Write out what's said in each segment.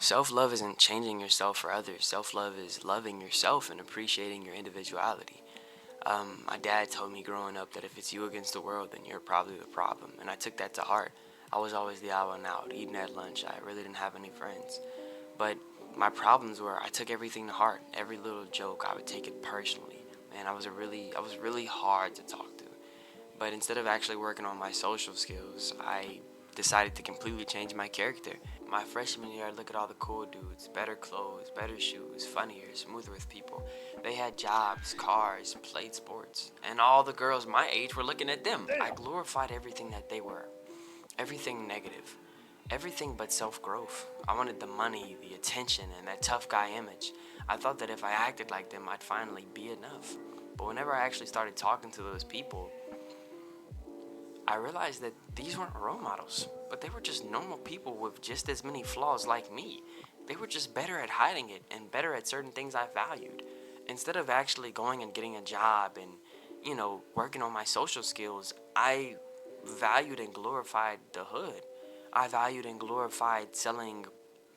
Self-love isn't changing yourself for others. Self-love is loving yourself and appreciating your individuality. My dad told me growing up that if it's you against the world, then you're probably the problem. And I took that to heart. I was always the odd one out, eating at lunch. I really didn't have any friends. But my problems were I took everything to heart. Every little joke, I would take it personally. Man, I was really hard to talk to. But instead of actually working on my social skills, I decided to completely change my character. My freshman year, I'd look at all the cool dudes, better clothes, better shoes, funnier, smoother with people. They had jobs, cars, played sports, and all the girls my age were looking at them. I glorified everything that they were, everything negative, everything but self-growth. I wanted the money, the attention, and that tough guy image. I thought that if I acted like them, I'd finally be enough. But whenever I actually started talking to those people, I realized that these weren't role models, but they were just normal people with just as many flaws like me. They were just better at hiding it and better at certain things I valued. Instead of actually going and getting a job and, working on my social skills, I valued and glorified the hood. I valued and glorified selling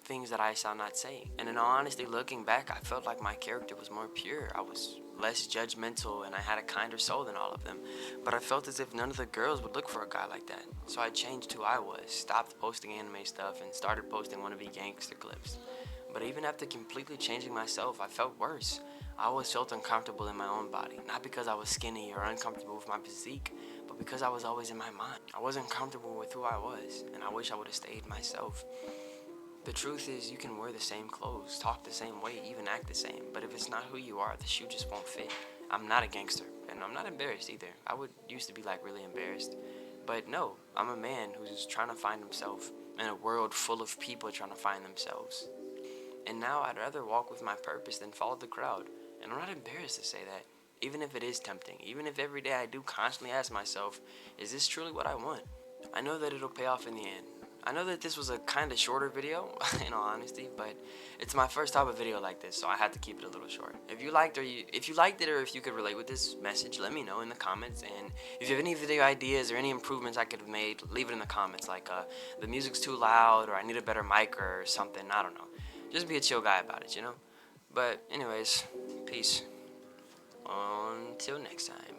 things that I shall not say. And in all honesty, looking back, I felt like my character was more pure. I was less judgmental and I had a kinder soul than all of them. But I felt as if none of the girls would look for a guy like that. So I changed who I was, stopped posting anime stuff, and started posting wannabe gangster clips. But even after completely changing myself, I felt worse. I always felt uncomfortable in my own body, not because I was skinny or uncomfortable with my physique, but because I was always in my mind. I wasn't comfortable with who I was, and I wish I would have stayed myself. The truth is, you can wear the same clothes, talk the same way, even act the same, but if it's not who you are, the shoe just won't fit. I'm not a gangster, and I'm not embarrassed either. I would used to be like really embarrassed. But no, I'm a man who's trying to find himself in a world full of people trying to find themselves. And now I'd rather walk with my purpose than follow the crowd. And I'm not embarrassed to say that, even if it is tempting, even if every day I do constantly ask myself, is this truly what I want? I know that it'll pay off in the end. I know that this was a kind of shorter video, in all honesty, but it's my first type of video like this, so I had to keep it a little short. If you liked it, or if you could relate with this message, let me know in the comments. And if you have any video ideas or any improvements I could have made, leave it in the comments. Like the music's too loud, or I need a better mic or something. I don't know. Just be a chill guy about it, you know. But anyways, peace. Until next time.